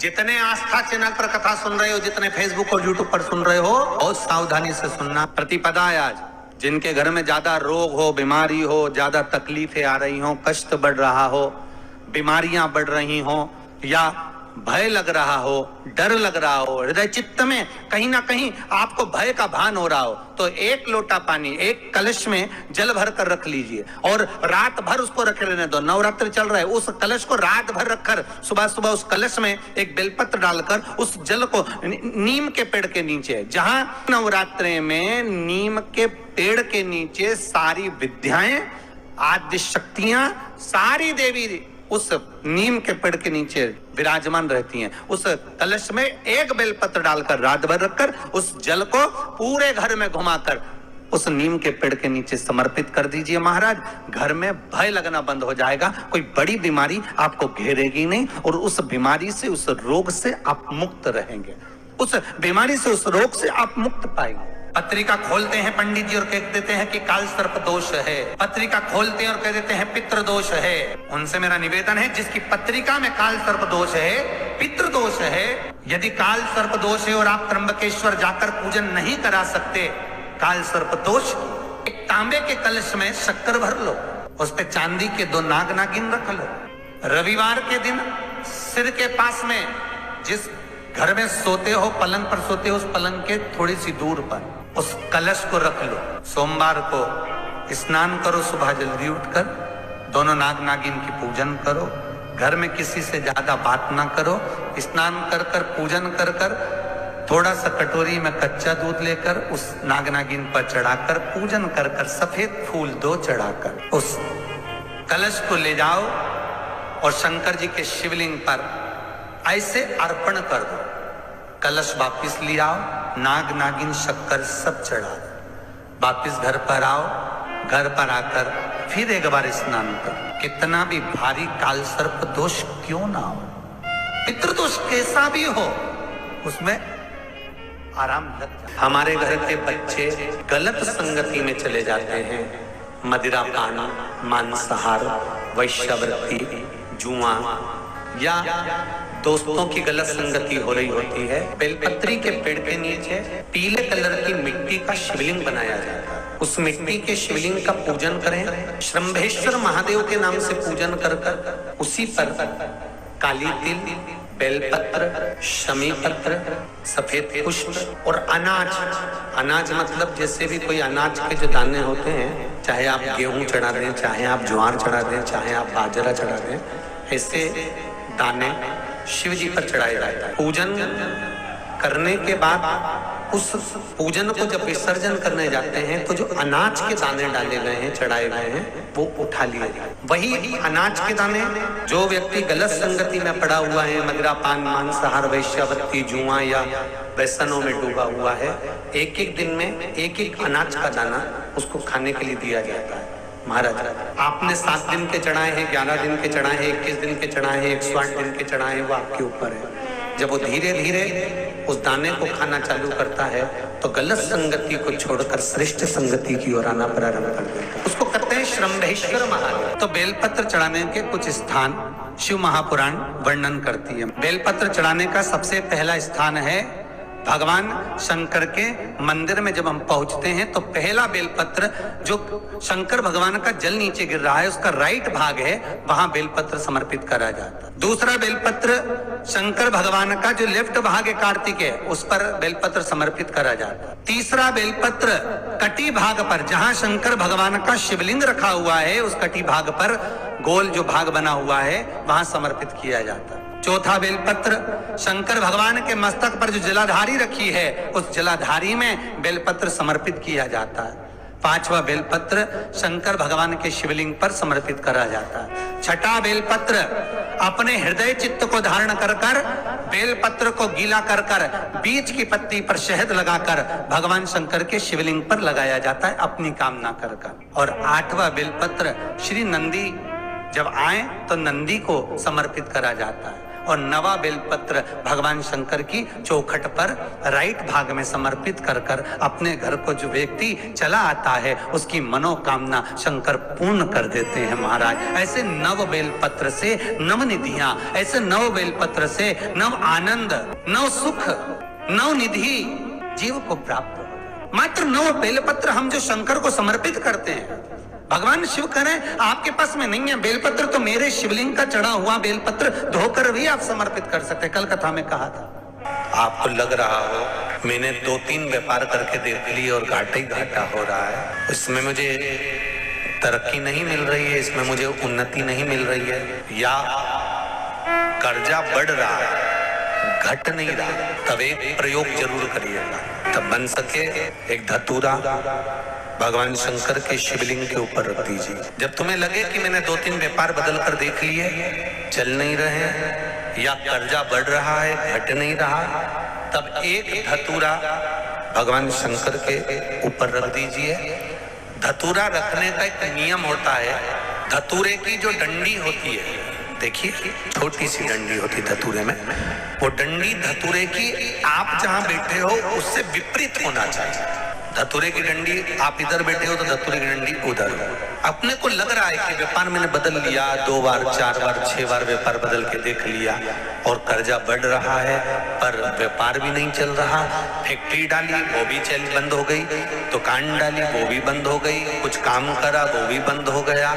जितने आस्था चैनल पर कथा सुन रहे हो, जितने फेसबुक और यूट्यूब पर सुन रहे हो, बहुत सावधानी से सुनना। प्रतिपदा है आज। जिनके घर में ज्यादा रोग हो, बीमारी हो, ज्यादा तकलीफें आ रही हो, कष्ट बढ़ रहा हो, बीमारियां बढ़ रही हो, या भय लग रहा हो, डर लग रहा हो, हृदय चित्त में कहीं ना कहीं आपको भय का भान हो रहा हो, तो एक लोटा पानी, एक कलश में जल भर कर रख लीजिए और रात भर उसको रखे रहने दो। नवरात्र चल रहा है, उस कलश को रात भर रखकर सुबह सुबह उस कलश में एक बेलपत्र डालकर उस जल को नीम के पेड़ के नीचे, जहां नवरात्रे में नीम के पेड़ के नीचे सारी विद्याएं, आद्य शक्तियां, सारी देवी उस नीम के पेड़ के नीचे विराजमान रहती हैं। उस कलश में एक बेलपत्र डालकर रात भर रखकर उस जल को पूरे घर में घुमाकर उस नीम के पेड़ के नीचे समर्पित कर दीजिए महाराज। घर में भय लगना बंद हो जाएगा, कोई बड़ी बीमारी आपको घेरेगी नहीं और उस बीमारी से, उस रोग से आप मुक्त रहेंगे। उस बीमारी से, उस रोग से आप मुक्त पाएंगे। पत्रिका खोलते हैं पंडित जी और कह देते हैं कि काल सर्प दोष है। पत्रिका खोलते हैं और कह देते हैं पितृ दोष है। उनसे मेरा निवेदन है, जिसकी पत्रिका में काल सर्प दोष है, पितृ दोष है, यदि काल सर्प दोष है और आप त्र्यंबकेश्वर जाकर पूजन नहीं करा सकते काल सर्प दोष, एक तांबे के कलश में शक्कर भर लो, उस पे चांदी के 2 नाग नागिन रख लो। रविवार के दिन सिर के पास में, जिस घर में सोते हो, पलंग पर सोते हो, उस पलंग के थोड़ी सी दूर पर उस कलश को रख लो। सोमवार को स्नान करो, सुबह जल्दी उठकर दोनों नाग नागिन की पूजन करो। घर में किसी से ज्यादा बात ना करो। स्नान कर कर, पूजन कर कर, थोड़ा सा कटोरी में कच्चा दूध लेकर उस नाग नागिन पर चढ़ाकर, पूजन कर कर, सफेद फूल 2 चढ़ाकर उस कलश को ले जाओ और शंकर जी के शिवलिंग पर ऐसे अर्पण कर दो। कलश वापिस ले आओ, नाग नागिन शक्कर सब चढ़ा दो। वापिस घर पर आओ, घर पर आकर फिर एक बार स्नान करो। कितना भी भारी काल सर्प दोष क्यों ना हो, पितृदोष कैसा भी हो, उसमें आराम लग जाए। हमारे घर के बच्चे गलत संगति में चले जाते हैं, मदिरा पान, मांसाहार, वैश्यावृत्ति, जुआ या दोस्तों की गलत संगति हो रही होती है। बेलपत्री के पेड़ के नीचे पीले कलर की मिट्टी का शिवलिंग बनाया जाता है। उस मिट्टी के शिवलिंग का पूजन करें, श्रंभेश्वर महादेव के नाम से पूजन कर कर उसी पर काली तिल, बेलपत्र, शमी पत्र, सफेद पुष्प और अनाज। अनाज मतलब जैसे भी कोई अनाज के जो दाने होते हैं, चाहे आप गेहूं चढ़ा दें, चाहे आप ज्वार चढ़ा दें, चाहे आप बाजरा चढ़ा दें, ऐसे दाने शिव जी पर चढ़ाए जाता है। पूजन करने के बाद उस पूजन को जब विसर्जन करने जाते हैं तो जो अनाज के दाने डाले गए हैं, चढ़ाए गए हैं, वो उठा लिए जाए। वही अनाज के दाने जो व्यक्ति गलत संगति में पड़ा हुआ है, मदिरा पान, मांसाहार, वैश्यावृत्ति, जुआ या व्यसनों में डूबा हुआ है, एक एक दिन में एक एक अनाज का दाना उसको खाने के लिए दिया जाता है। महाराज, आपने 7 दिन के चढ़ाए हैं, 11 दिन के चढ़ाए हैं, 21 दिन के चढ़ाए हैं, 108 दिन के चढ़ाए हैं, वो आपके ऊपर है। जब वो धीरे धीरे उस दाने को खाना चालू करता है तो गलत संगति को छोड़कर श्रेष्ठ संगति की ओर आना प्रारंभ कर देता है। उसको कहते हैं श्रंभेश्वर महादेव। तो बेलपत्र चढ़ाने के कुछ स्थान शिव महापुराण वर्णन करती है। बेलपत्र चढ़ाने का सबसे पहला स्थान है भगवान शंकर के मंदिर में। जब हम पहुंचते हैं तो पहला बेलपत्र, जो शंकर भगवान का जल नीचे गिर रहा है, उसका राइट भाग है, वहां बेलपत्र समर्पित करा जाता है। दूसरा बेलपत्र शंकर भगवान का जो लेफ्ट भाग है कार्तिक है, उस पर बेलपत्र समर्पित करा जाता है। तीसरा बेलपत्र कटी भाग पर, जहां शंकर भगवान का शिवलिंग रखा हुआ है, उस कटी भाग पर गोल जो भाग बना हुआ है, वहां समर्पित किया जाता है। चौथा बेलपत्र शंकर भगवान के मस्तक पर जो जलाधारी रखी है, उस जलाधारी में बेलपत्र समर्पित किया जाता है। पांचवा बेलपत्र शंकर भगवान के शिवलिंग पर समर्पित करा जाता है। छठा बेलपत्र अपने हृदय चित्त को धारण कर कर बेलपत्र को गीला कर कर बीच की पत्ती पर शहद लगाकर भगवान शंकर के शिवलिंग पर लगाया जाता है, अपनी कामना कर कर। और आठवां बेलपत्र श्री नंदी जब आए तो नंदी को समर्पित करा जाता है। और नवा बेलपत्र भगवान शंकर की चौखट पर राइट भाग में समर्पित कर कर अपने घर को जो व्यक्ति चला आता है उसकी मनोकामना शंकर पूर्ण कर देते हैं महाराज। ऐसे नव बेलपत्र से नव निधियां, ऐसे नव बेलपत्र से नव आनंद, नव सुख, नव निधि जीव को प्राप्त हो। मात्र नव बेलपत्र हम जो शंकर को समर्पित करते हैं, भगवान शिव कह रहे हैं आपके पास में नहीं है बेलपत्र तो मेरे शिवलिंग का चढ़ा हुआ बेलपत्र धोकर भी आप समर्पित कर सकते हैं। कल कथा में कहा था। आपको लग रहा हो मैंने 2-3 व्यापार करके देख लिए और घाटा ही घाटा हो रहा है, इसमें मुझे तरक्की नहीं मिल रही है, इसमें मुझे उन्नति नहीं मिल रही है, या कर्जा बढ़ रहा है घट नहीं रहा, तब एक प्रयोग जरूर करिएगा। तब बन सके एक धतूरा भगवान शंकर के शिवलिंग के ऊपर रख दीजिए। जब तुम्हें लगे कि मैंने 2-3 व्यापार बदल कर देख लिए, चल नहीं रहे या कर्जा बढ़ रहा है घट नहीं रहा, तब एक धतूरा भगवान शंकर के ऊपर रख दीजिए। धतूरा रखने का एक नियम होता है। धतूरे की जो डंडी होती है, देखिए छोटी सी डंडी होती धतूरे में, वो डंडी धतूरे की आप जहां बैठे हो उससे विपरीत होना चाहिए। धतूरे की डंडी आप इधर बैठे हो तो धतूरे की डंडी उधर हो। अपने को लग रहा है कि व्यापार मैंने बदल लिया, 2 बार 4 बार 6 बार व्यापार बदल के देख लिया और कर्जा बढ़ रहा है पर व्यापार भी नहीं चल रहा। फैक्ट्री डाली वो भी चल बंद हो गई, दुकान डाली वो भी बंद हो गई, कुछ काम करा वो भी बंद हो गया।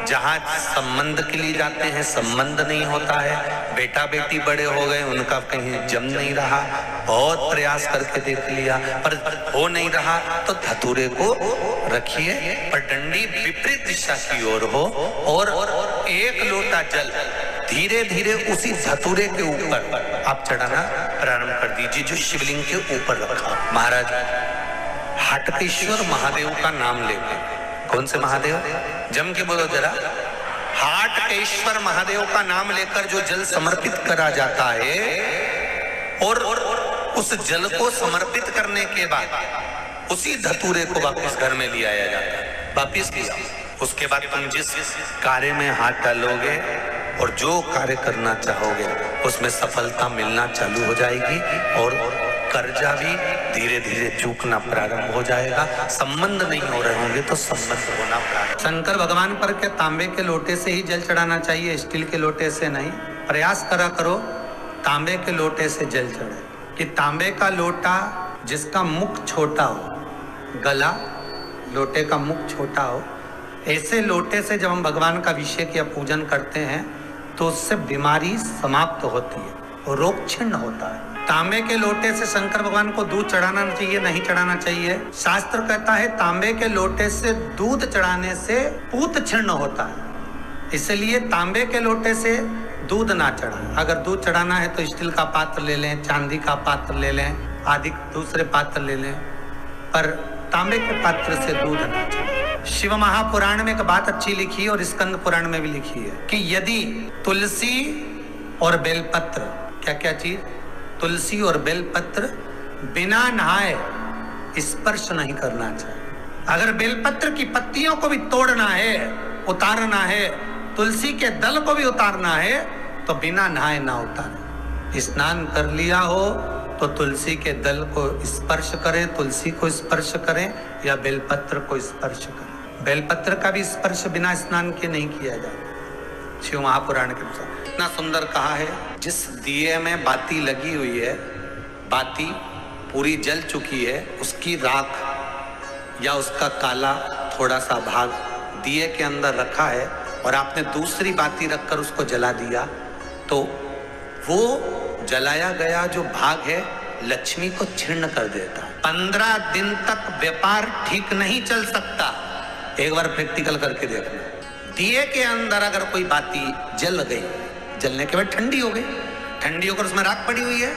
जहाँ संबंध के लिए जाते हैं संबंध नहीं होता है, बेटा बेटी बड़े हो गए उनका कहीं जम नहीं रहा, बहुत प्रयास करके देख लिया पर हो नहीं रहा, तो धतूरे को रखिए पर डंडी विपरीत दिशा की ओर हो और एक लोटा जल धीरे धीरे उसी धतूरे के ऊपर आप चढ़ाना प्रारंभ कर दीजिए जो शिवलिंग के ऊपर रखा। महाराज हाटकेश्वर महादेव का नाम लेके, कौन से महादेव, जम के बोलो जरा, हाटकेश्वर महादेव का नाम लेकर जो जल समर्पित करा जाता है और उस जल को समर्पित करने के बाद उसी धतूरे को वापस घर में ले आया जाता है। वापस लिया, उसके बाद तुम जिस कार्य में हाथ डालोगे और जो कार्य करना चाहोगे उसमें सफलता मिलना चालू हो जाएगी और कर्जा भी धीरे धीरे चूकना प्रारंभ हो जाएगा। संबंध नहीं हो रहे होंगे तो संबंध होना प्रारंभ। शंकर भगवान पर के तांबे के लोटे से ही जल चढ़ाना चाहिए, स्टील के लोटे से नहीं। प्रयास करा करो तांबे के लोटे से जल चढ़े, कि तांबे का लोटा जिसका मुख छोटा हो, गला लोटे का मुख छोटा हो, ऐसे लोटे से जब हम भगवान का अभिषेक या पूजन करते हैं तो उससे बीमारी समाप्त होती है, रोग छिन्न होता है। तांबे के लोटे से शंकर भगवान को दूध चढ़ाना चाहिए, नहीं चढ़ाना चाहिए। शास्त्र कहता है तांबे के लोटे से दूध चढ़ाने से पूत छिन्न होता है, इसलिए तांबे के लोटे से दूध ना चढ़ाएं। अगर दूध चढ़ाना है तो स्टील का पात्र ले लें, चांदी का पात्र ले लें, आदि दूसरे पात्र ले लें, पर तांबे के पात्र से दूध ना चढ़ाएं। शिव महापुराण में एक बात अच्छी लिखी है और स्कंद पुराण में भी लिखी है कि यदि तुलसी और बेलपत्र, क्या क्या चीज, तुलसी और बेलपत्र बिना नहाए स्पर्श नहीं करना चाहिए। अगर बेलपत्र की पत्तियों को भी तोड़ना है, उतारना है, तुलसी के दल को भी उतारना है तो बिना नहाए ना उतारें। स्नान कर लिया हो तो तुलसी के दल को स्पर्श करें, तुलसी को स्पर्श करें या बेलपत्र को स्पर्श करें। बेलपत्र का भी स्पर्श बिना स्नान के नहीं किया जाता। शिव महापुराण के अनुसार इतना सुंदर कहा है, जिस दिए में बाती लगी हुई है, बाती पूरी जल चुकी है, उसकी राख या उसका काला थोड़ा सा भाग दिए के अंदर रखा है और आपने दूसरी बाती रखकर उसको जला दिया तो वो जलाया गया जो भाग है लक्ष्मी को छीर्ण कर देता है। 15 दिन तक व्यापार ठीक नहीं चल सकता। एक बार प्रैक्टिकल करके देखना। दिए के अंदर अगर कोई बाती जल गई, जलने के बाद ठंडी हो गई, ठंडी होकर उसमें राख पड़ी हुई है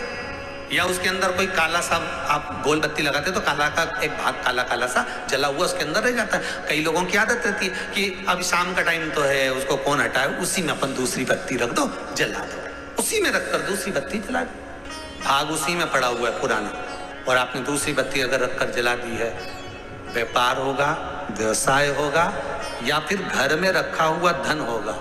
या उसके अंदर कोई काला सा, आप गोल बत्ती लगाते तो काला का एक भाग काला काला सा जला हुआ उसके अंदर रह जाता है। कई लोगों की आदत रहती है कि अब शाम का टाइम तो है, उसको कौन हटाए, उसी में अपन दूसरी बत्ती रख दो, जला दो, उसी में रखकर दूसरी बत्ती जला दो। भाग उसी में पड़ा हुआ है पुराना और आपने दूसरी बत्ती अगर रखकर जला दी है, व्यापार होगा, व्यवसाय होगा या फिर घर में रखा हुआ धन होगा,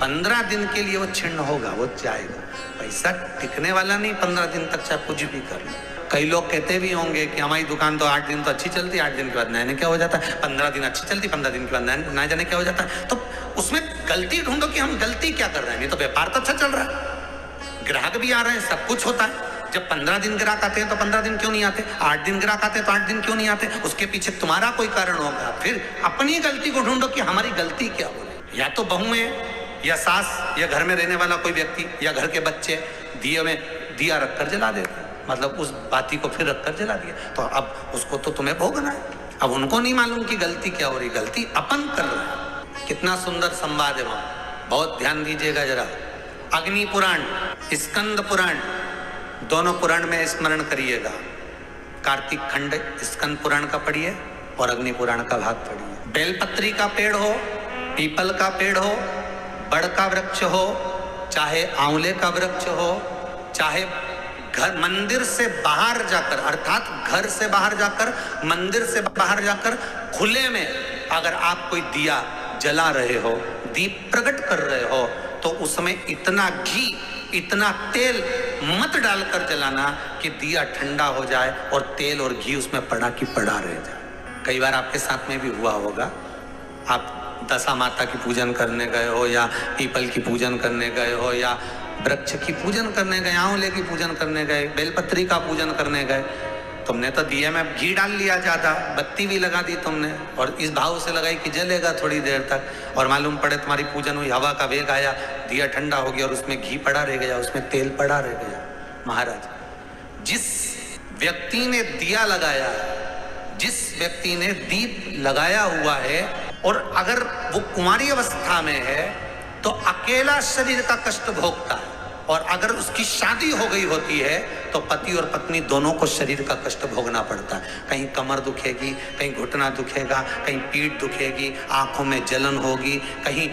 15 दिन के लिए वो छिन्न होगा, वो जाएगा। पैसा टिकने वाला नहीं 15 दिन तक, चाहे कुछ भी कर लो। कई लोग कहते भी होंगे कि हमारी दुकान तो 8 दिन तो अच्छी चलती, 8 दिन के बाद नए क्या हो जाता है, 15 दिन अच्छी चलती, 15 दिन के बाद नए जाने क्या हो जाता है। तो उसमें गलती ढूंढो कि हम गलती क्या कर रहे हैं। नहीं तो व्यापार तो अच्छा चल रहा है, ग्राहक भी आ रहे हैं, सब कुछ होता है। जब 15 दिन ग्राहक आते हैं तो 15 दिन क्यों नहीं आते, 8 दिन ग्राहक आते हैं तो 8 दिन क्यों नहीं आते। उसके पीछे तुम्हारा कोई कारण होगा। फिर अपनी गलती को ढूंढो कि हमारी गलती क्या बोले। या तो बहू है, या सास, या घर में रहने वाला कोई व्यक्ति, या घर के बच्चे दिए में दिया रखकर जला देते, मतलब उस बाती को फिर रखकर जला दिया, तो अब उसको तो तुम्हें भोगना है। अब उनको नहीं मालूम कि गलती क्या हो रही, गलती अपन कर रहे हैं। कितना सुंदर संवाद है वहां, बहुत ध्यान दीजिएगा जरा। अग्नि पुराण, स्कंद पुराण, दोनों पुराण में स्मरण करिएगा। कार्तिक खंड स्कंद पुराण का पढ़िए और अग्नि पुराण का भाग पढ़िए। बेलपत्री का पेड़ हो, पीपल का पेड़ हो, बड़ का वृक्ष हो, चाहे आंवले का वृक्ष हो, चाहे घर मंदिर से बाहर जाकर, अर्थात घर से बाहर जाकर, मंदिर से बाहर जाकर खुले में अगर आप कोई दिया जला रहे हो, दीप प्रकट कर रहे हो, तो उसमें इतना घी, इतना तेल मत डालकर जलाना कि दिया ठंडा हो जाए और तेल और घी उसमें पड़ा की पड़ा रह जाए। कई बार आपके साथ में भी हुआ होगा, आप दशा माता की पूजन करने गए हो, या पीपल की पूजन करने गए हो, या वृक्ष की पूजन करने गए, आंवले की पूजन करने गए, बेलपत्री का पूजन करने गए। तुमने तो दिए में घी डाल लिया ज्यादा, बत्ती भी लगा दी तुमने, और इस भाव से लगाई कि जलेगा थोड़ी देर तक, और मालूम पड़े तुम्हारी पूजन हुई, हवा का वेग आया, दिया ठंडा हो गया और उसमें घी पड़ा रह गया, उसमें तेल पड़ा रह गया। महाराज, जिस व्यक्ति ने दिया लगाया, जिस व्यक्ति ने दीप लगाया हुआ है, और अगर वो कुंवारी अवस्था में है तो अकेला शरीर का कष्ट भोगता है, और अगर उसकी शादी हो गई होती है तो पति और पत्नी दोनों को शरीर का कष्ट भोगना पड़ता है। कहीं कमर दुखेगी, कहीं घुटना दुखेगा, कहीं पीठ दुखेगी, आंखों में जलन होगी, कहीं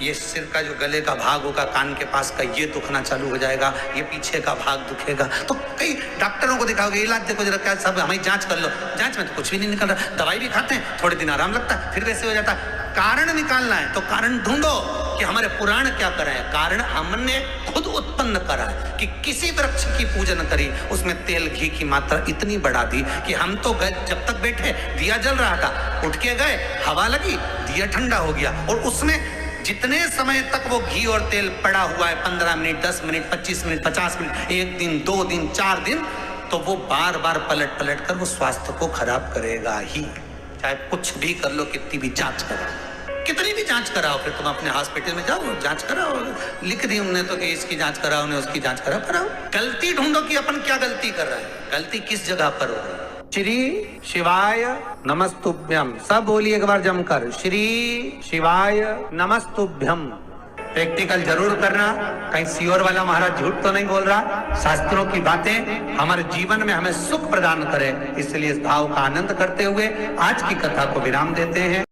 ये सिर का जो गले का भाग होगा, कान के पास का ये दुखना चालू हो जाएगा, ये पीछे का भाग दुखेगा। तो कई डॉक्टरों को दिखाओगे, इलाज देखो जरा क्या, सब हमें जांच कर लो, जांच में तो कुछ भी नहीं निकल रहा, दवाई भी खाते हैं, थोड़े दिन आराम लगता है, फिर वैसे हो जाता है। कारण निकालना है तो कारण ढूंढो कि हमारे पुराण क्या करे हैं। कारण हमने खुद उत्पन्न करा है कि किसी वृक्ष की पूजन करी, उसमें तेल घी की मात्रा इतनी बढ़ा दी कि हम तो गए, जब तक बैठे दिया जल रहा था, उठ के गए, हवा लगी, दिया ठंडा हो गया, और उसमें जितने समय तक वो घी और तेल पड़ा हुआ है, 15 मिनट, 10 मिनट, 25 मिनट, 50 मिनट, 1 दिन, 2 दिन, 4 दिन, तो वो बार बार पलट पलट कर वो स्वास्थ्य को खराब करेगा ही। चाहे कुछ भी कर लो, कितनी भी जांच कराओ, कितनी भी जांच कराओ, फिर तुम अपने हॉस्पिटल में जाओ, जांच कराओ, लिख दी हमने तो कि इसकी जांच कराओ, ने उसकी जांच कराओ। गलती ढूंढो कि अपन क्या गलती कर रहे हैं, गलती किस जगह पर हो रही है। श्री शिवाय नमस्तुभ्यम, सब बोलिए एक बार जमकर, श्री शिवाय नमस्तुभ्यम। प्रैक्टिकल जरूर करना, कहीं सियोर वाला महाराज झूठ तो नहीं बोल रहा। शास्त्रों की बातें हमारे जीवन में हमें सुख प्रदान करे, इसलिए इस भाव का आनंद करते हुए आज की कथा को विराम देते हैं।